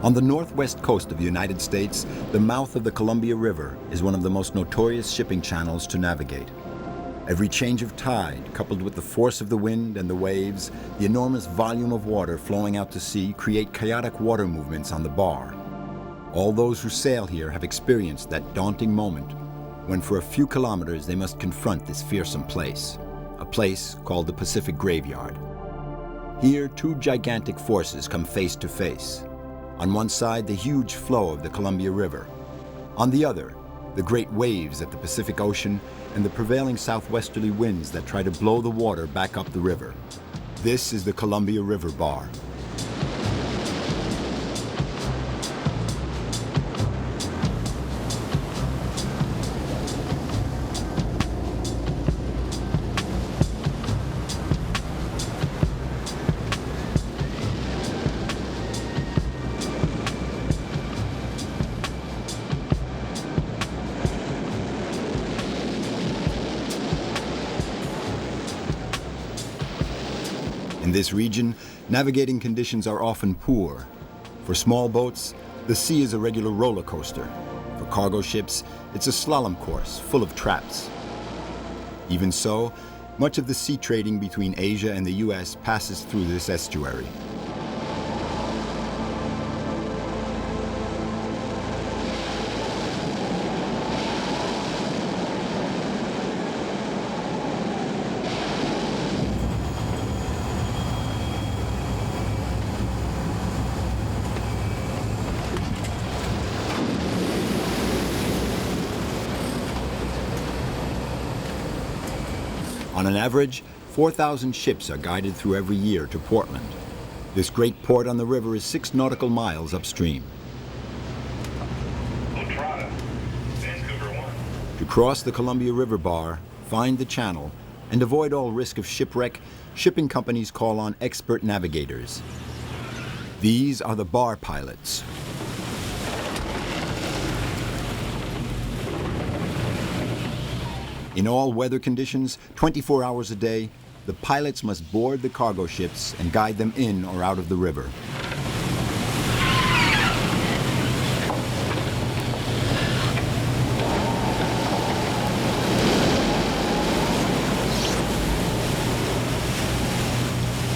On the northwest coast of the United States, the mouth of the Columbia River is one of the most notorious shipping channels to navigate. Every change of tide, coupled with the force of the wind and the waves, the enormous volume of water flowing out to sea create chaotic water movements on the bar. All those who sail here have experienced that daunting moment when for a few kilometers they must confront this fearsome place, a place called the Pacific Graveyard. Here, two gigantic forces come face to face. On one side, the huge flow of the Columbia River. On the other, the great waves at the Pacific Ocean and the prevailing southwesterly winds that try to blow the water back up the river. This is the Columbia River Bar. In this region, navigating conditions are often poor. For small boats, the sea is a regular roller coaster. For cargo ships, it's a slalom course full of traps. Even so, much of the sea trading between Asia and the US passes through this estuary. On an average, 4,000 ships are guided through every year to Portland. This great port on the river is 6 nautical miles upstream. To cross the Columbia River Bar, find the channel, and avoid all risk of shipwreck, shipping companies call on expert navigators. These are the bar pilots. In all weather conditions, 24 hours a day, the pilots must board the cargo ships and guide them in or out of the river.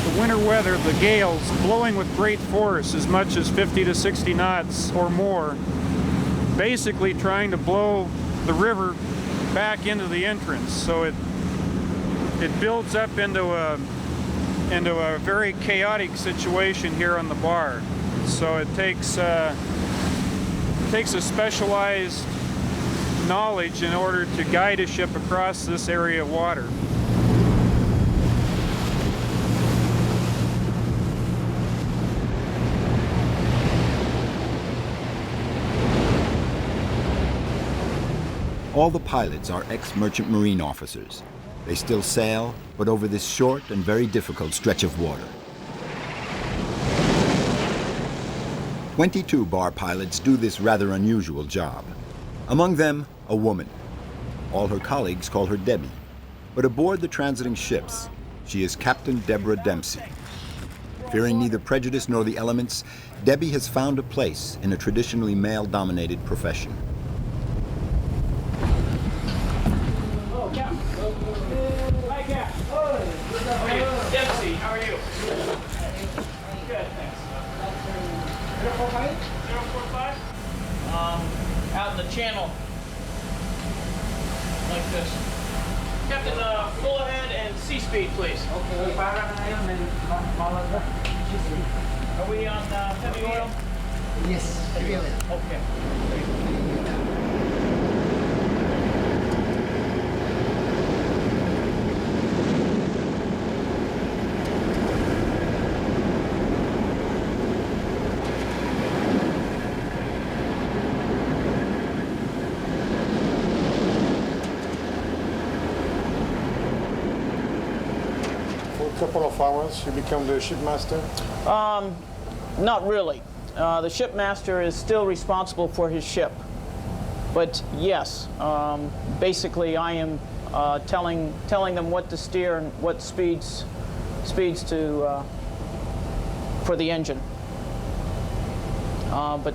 The winter weather, the gales blowing with great force, as much as 50 to 60 knots or more, basically trying to blow the river back into the entrance, so it builds up into a very chaotic situation here on the bar. So it takes a specialized knowledge in order to guide a ship across this area of water. All the pilots are ex-merchant marine officers. They still sail, but over this short and very difficult stretch of water. 22 bar pilots do this rather unusual job. Among them, a woman. All her colleagues call her Debbie. But aboard the transiting ships, she is Captain Deborah Dempsey. Fearing neither prejudice nor the elements, Debbie has found a place in a traditionally male-dominated profession. Dempsey, how are you? Good, thanks. 045? 045? Out in the channel. Like this. Captain, full ahead and sea speed, please. Okay. Are we on heavy oil? Yes, heavy oil. Okay. Couple of hours, you become the shipmaster? Not really. The shipmaster is still responsible for his ship. But yes, basically I am telling them what to steer and what speeds to for the engine. But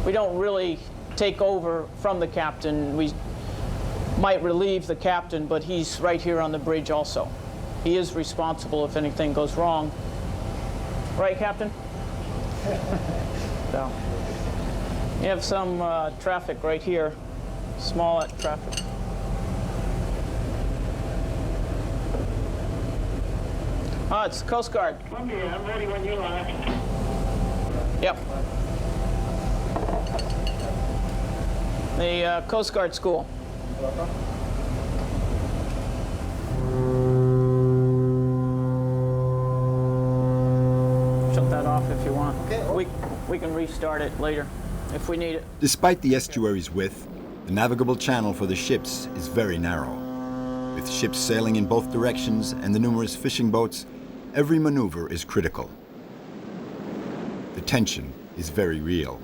we don't really take over from the captain. We might relieve the captain, but he's right here on the bridge also. He is responsible if anything goes wrong. Right, Captain? So, you have some traffic right here, small traffic. Oh, it's the Coast Guard. Columbia, I'm ready when you are. Yep. The Coast Guard School. Shut that off if you want. Okay. We can restart it later if we need it. Despite the estuary's width, the navigable channel for the ships is very narrow. With ships sailing in both directions and the numerous fishing boats, every maneuver is critical. The tension is very real.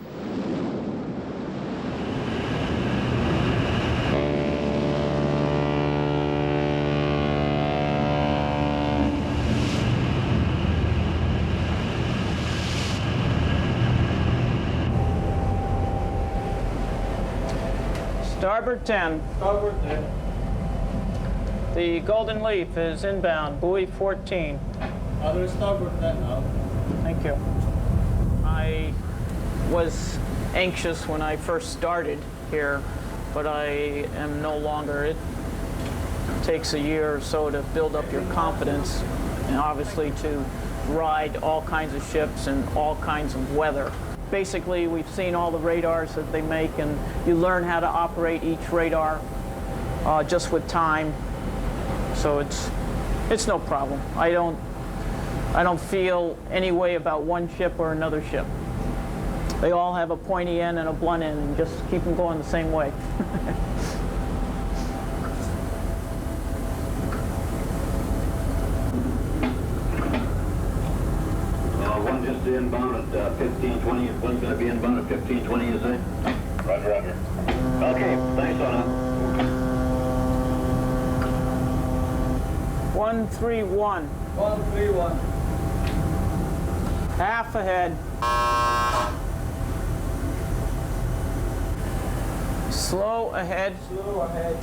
Starboard 10. Starboard 10. The Golden Leaf is inbound, buoy 14. Other starboard 10 now. Thank you. I was anxious when I first started here, but I am no longer. It takes a year or so to build up your confidence, and obviously to ride all kinds of ships and all kinds of weather. Basically, we've seen all the radars that they make, and you learn how to operate each radar just with time. So it's no problem. I don't feel any way about one ship or another ship. They all have a pointy end and a blunt end, and just keep them going the same way. One just inbound at 1520. One's going to be inbound at 1520, you say? Roger, roger. Okay, thanks, Donna. 131. 131. Half ahead. Slow ahead. Slow ahead.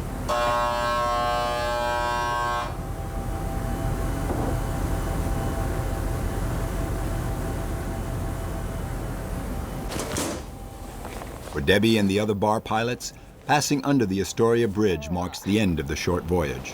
For Debbie and the other bar pilots, passing under the Astoria Bridge marks the end of the short voyage.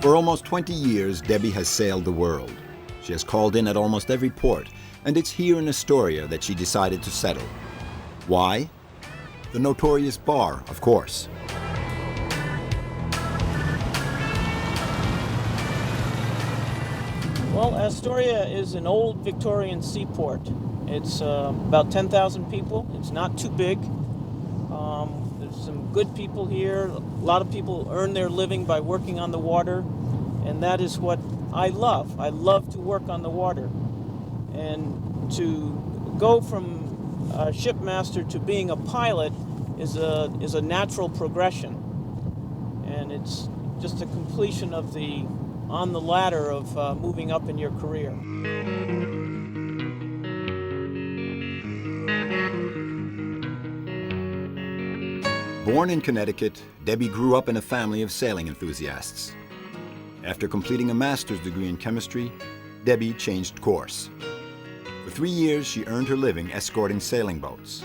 For almost 20 years, Debbie has sailed the world. She has called in at almost every port, and it's here in Astoria that she decided to settle. Why? The notorious bar, of course. Well, Astoria is an old Victorian seaport. It's about 10,000 people. It's not too big. There's some good people here. A lot of people earn their living by working on the water, and that is what I love. I love to work on the water. And to go from a shipmaster to being a pilot is a natural progression. And it's just a completion of on the ladder of moving up in your career. Born in Connecticut, Debbie grew up in a family of sailing enthusiasts. After completing a master's degree in chemistry, Debbie changed course. For 3 years, she earned her living escorting sailing boats.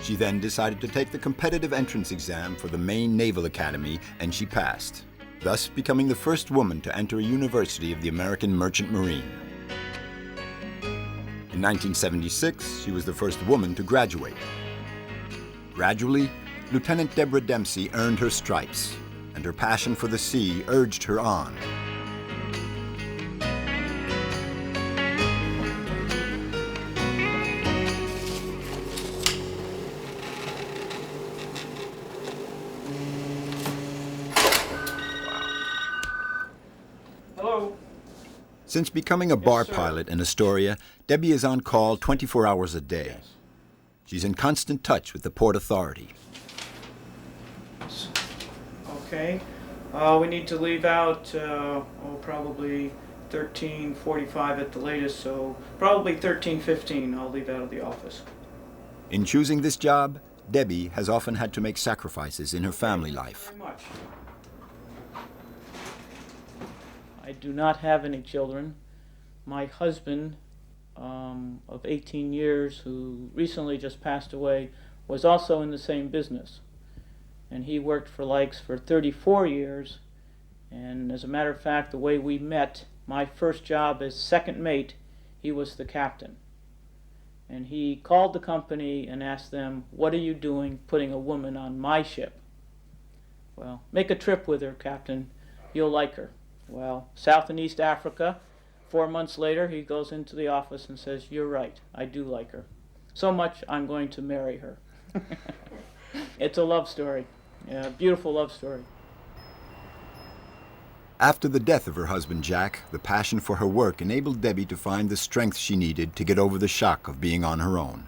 She then decided to take the competitive entrance exam for the Maine Naval Academy, and she passed, thus becoming the first woman to enter a university of the American Merchant Marine. In 1976, she was the first woman to graduate. Gradually, Lieutenant Deborah Dempsey earned her stripes, and her passion for the sea urged her on. Since becoming a bar pilot in Astoria, Debbie is on call 24 hours a day. She's in constant touch with the Port Authority. Okay. We need to leave out, probably 13:45 at the latest, so probably 13:15 I'll leave out of the office. In choosing this job, Debbie has often had to make sacrifices in her family life. Very much. I do not have any children. My husband, of 18 years, who recently just passed away, was also in the same business. And he worked for Likes for 34 years. And as a matter of fact, the way we met, my first job as second mate, he was the captain. And he called the company and asked them, "What are you doing putting a woman on my ship?" "Well, make a trip with her, Captain. You'll like her." Well, South and East Africa. 4 months later, he goes into the office and says, "You're right, I do like her. So much, I'm going to marry her." It's a love story. Yeah, beautiful love story. After the death of her husband Jack, the passion for her work enabled Debbie to find the strength she needed to get over the shock of being on her own.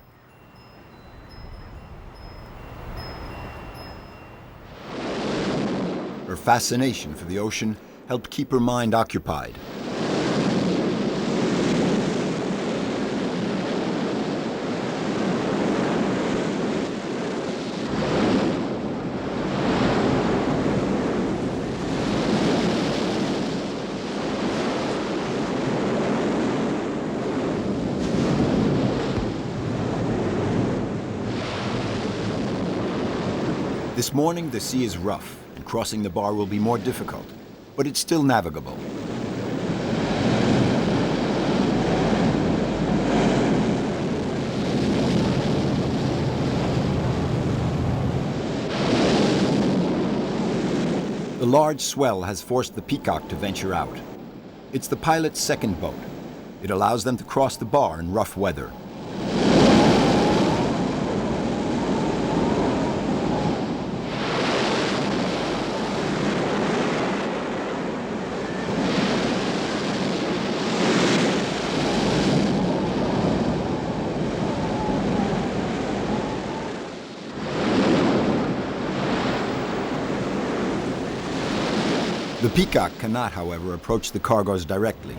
Her fascination for the ocean helped keep her mind occupied. This morning, the sea is rough, and crossing the bar will be more difficult, but it's still navigable. The large swell has forced the Peacock to venture out. It's the pilot's second boat. It allows them to cross the bar in rough weather. The Peacock cannot, however, approach the cargoes directly,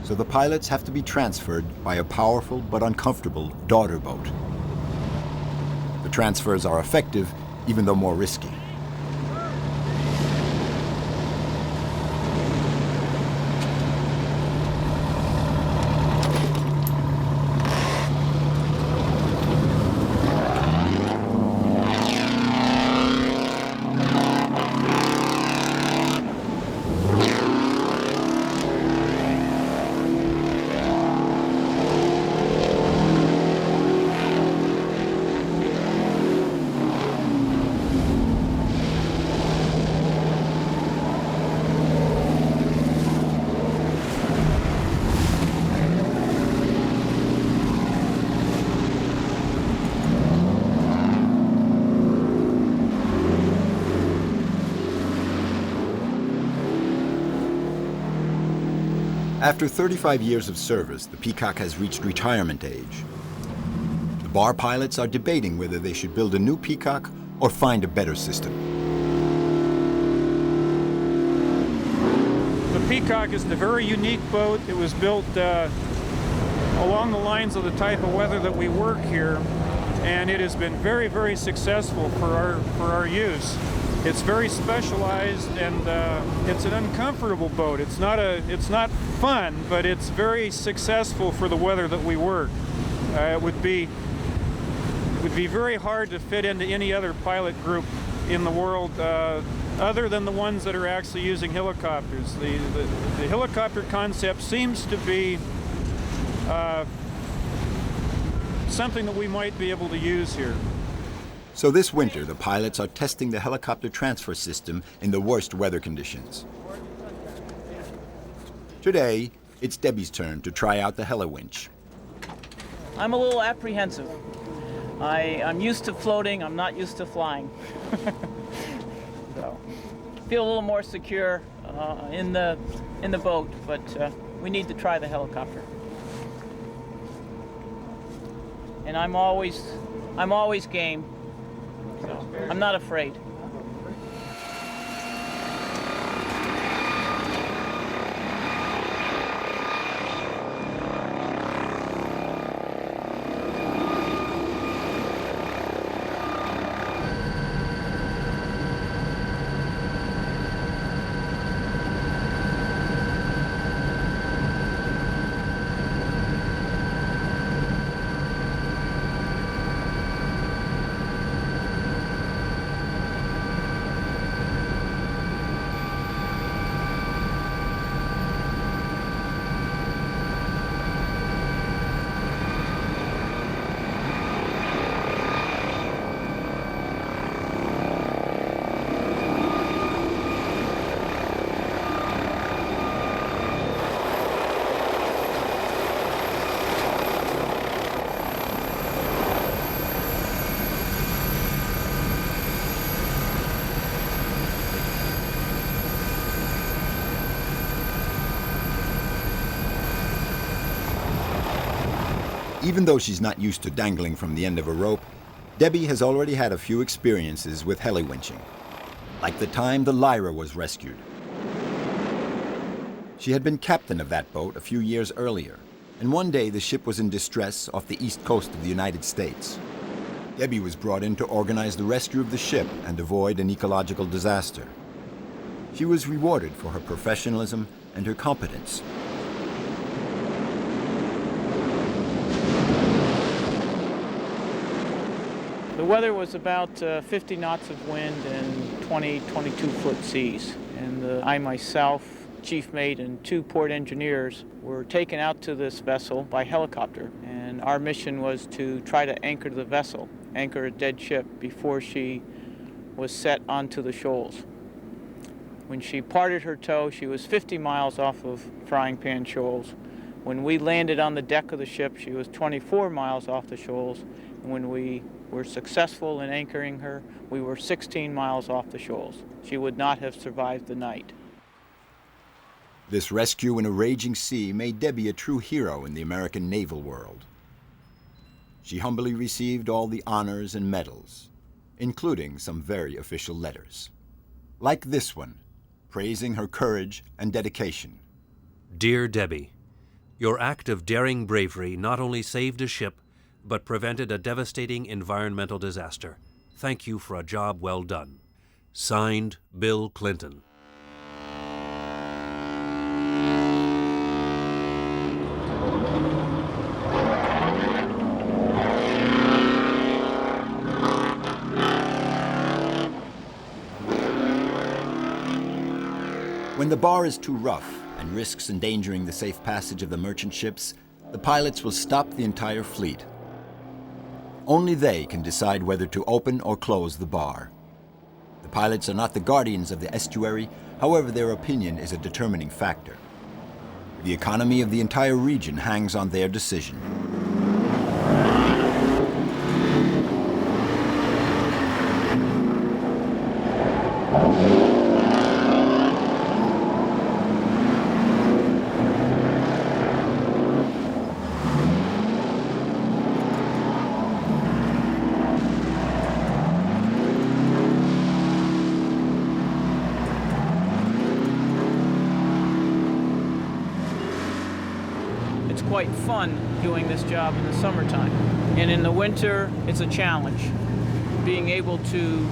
so the pilots have to be transferred by a powerful but uncomfortable daughter boat. The transfers are effective, even though more risky. After 35 years of service, the Peacock has reached retirement age. The bar pilots are debating whether they should build a new Peacock or find a better system. The Peacock is a very unique boat. It was built along the lines of the type of weather that we work here, and it has been very, very successful for our use. It's very specialized, and it's an uncomfortable boat. It's not fun, but it's very successful for the weather that we work. It would be very hard to fit into any other pilot group in the world other than the ones that are actually using helicopters. The helicopter concept seems to be something that we might be able to use here. So this winter, the pilots are testing the helicopter transfer system in the worst weather conditions. Today, it's Debbie's turn to try out the helawinch. I'm a little apprehensive. I'm used to floating, I'm not used to flying. So, feel a little more secure in the boat, but we need to try the helicopter. And I'm always game. So I'm not afraid. Even though she's not used to dangling from the end of a rope, Debbie has already had a few experiences with heli winching, like the time the Lyra was rescued. She had been captain of that boat a few years earlier, and one day the ship was in distress off the east coast of the United States. Debbie was brought in to organize the rescue of the ship and avoid an ecological disaster. She was rewarded for her professionalism and her competence. The weather was about 50 knots of wind and 22-foot seas. And I myself, chief mate, and 2 port engineers were taken out to this vessel by helicopter. And our mission was to try to anchor the vessel, anchor a dead ship before she was set onto the shoals. When she parted her tow, she was 50 miles off of Frying Pan Shoals. When we landed on the deck of the ship, she was 24 miles off the shoals. And when we were successful in anchoring her, we were 16 miles off the shoals. She would not have survived the night. This rescue in a raging sea made Debbie a true hero in the American naval world. She humbly received all the honors and medals, including some very official letters. Like this one, praising her courage and dedication. Dear Debbie, your act of daring bravery not only saved a ship, but prevented a devastating environmental disaster. Thank you for a job well done. Signed, Bill Clinton. When the bar is too rough and risks endangering the safe passage of the merchant ships, the pilots will stop the entire fleet. Only they can decide whether to open or close the bar. The pilots are not the guardians of the estuary, however, their opinion is a determining factor. The economy of the entire region hangs on their decision. Quite fun doing this job in the summertime. And in the winter, it's a challenge. Being able to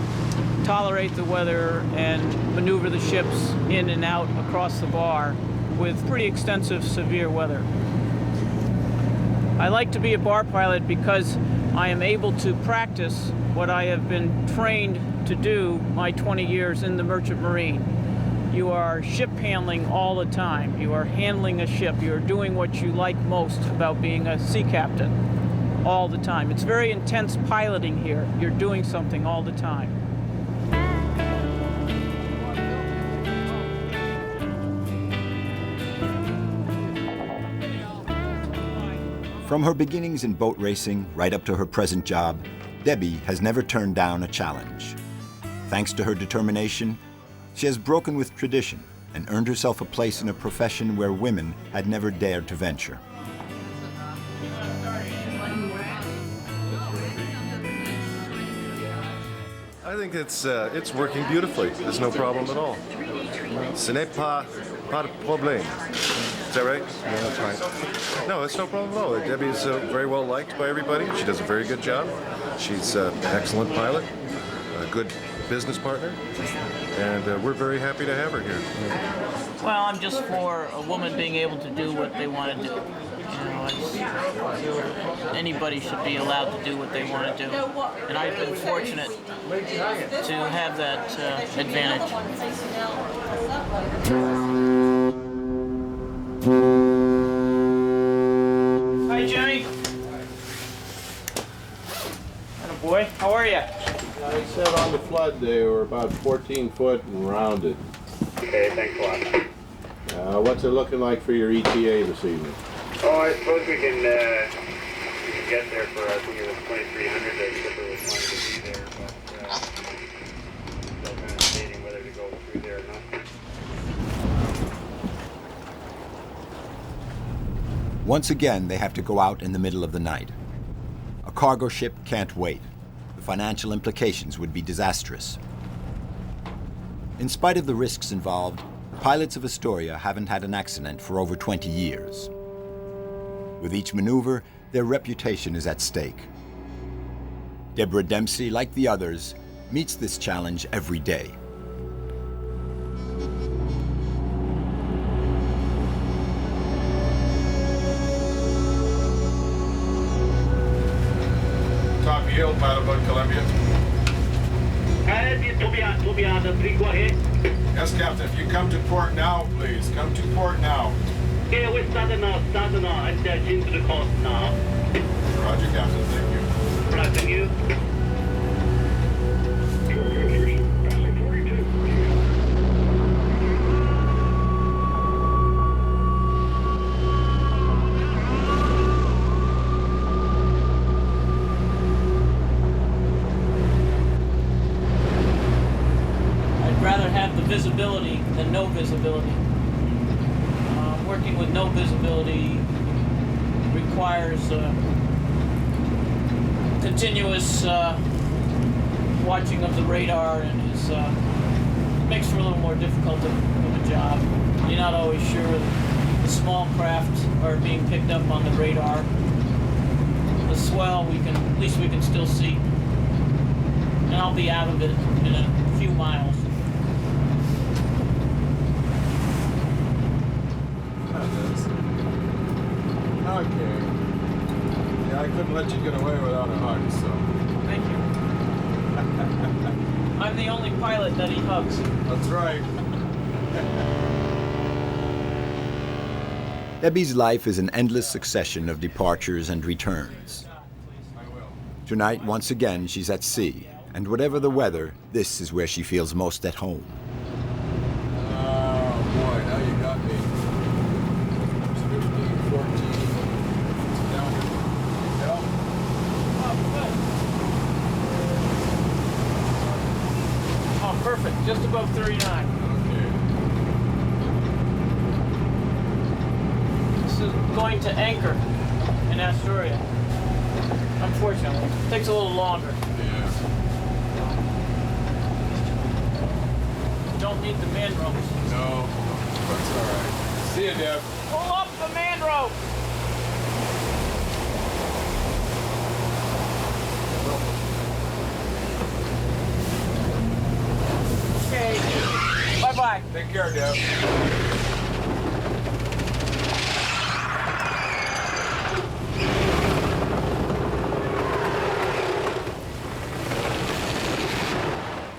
tolerate the weather and maneuver the ships in and out across the bar with pretty extensive severe weather. I like to be a bar pilot because I am able to practice what I have been trained to do my 20 years in the Merchant Marine. You are ship handling all the time. You are handling a ship. You are doing what you like most about being a sea captain all the time. It's very intense piloting here. You're doing something all the time. From her beginnings in boat racing right up to her present job, Debbie has never turned down a challenge. Thanks to her determination, she has broken with tradition and earned herself a place in a profession where women had never dared to venture. I think it's working beautifully. There's no problem at all. Ce n'est pas de problème. Is that right? Yeah, that's right. No, it's no problem at all. Debbie's very well liked by everybody. She does a very good job. She's an excellent pilot, a good business partner, and we're very happy to have her here. Well, I'm just for a woman being able to do what they want to do. You know, anybody should be allowed to do what they want to do. And I've been fortunate to have that advantage. Hi, Jimmy. Boy, how are you? I said on the flood they were about 14 foot and rounded. Okay, thanks a lot. What's it looking like for your ETA this evening? Oh, I suppose we can get there for, I think it was 2300. The skipper was planning to be there, but still kind of debating whether to go through there or not. Once again, they have to go out in the middle of the night. A cargo ship can't wait. The financial implications would be disastrous. In spite of the risks involved, the pilots of Astoria haven't had an accident for over 20 years. With each maneuver, their reputation is at stake. Deborah Dempsey, like the others, meets this challenge every day. Top yield, pilot boat Columbia. To be on the three, go ahead. Yes, Captain. If you come to port now, please. Come to port now. Okay, we're starting now. I'm touching to the coast now. Roger, Captain. Thank you. Roger, you. I'd rather have the visibility than no visibility. Working with no visibility requires continuous watching of the radar and makes for a little more difficult of a job. You're not always sure the small craft are being picked up on the radar. The swell, at least we can still see. And I'll be out of it in a few miles. Okay. Yeah, I couldn't let you get away without a hug, so. Thank you. I'm the only pilot that he hugs. That's right. Debbie's life is an endless succession of departures and returns. Tonight, once again, she's at sea, and whatever the weather, this is where she feels most at home. Oh, boy, now you got me. 15, 14. Down here. Help. Oh, perfect. Just above 39. Okay. This is going to anchor in Astoria. Unfortunately. It takes a little longer. Yeah. You don't need the man ropes. No, that's all right. See you, Deb. Pull up the man rope! Okay. Bye-bye. Take care, Deb.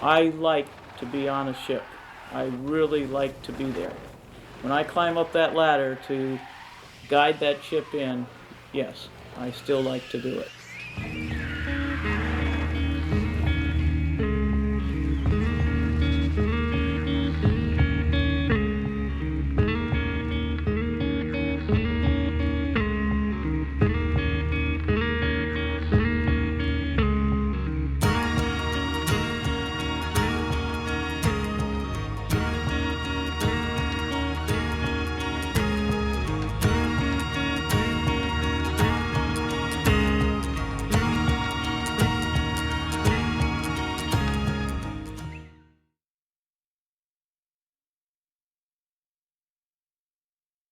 I like to be on a ship. I really like to be there. When I climb up that ladder to guide that ship in, yes, I still like to do it.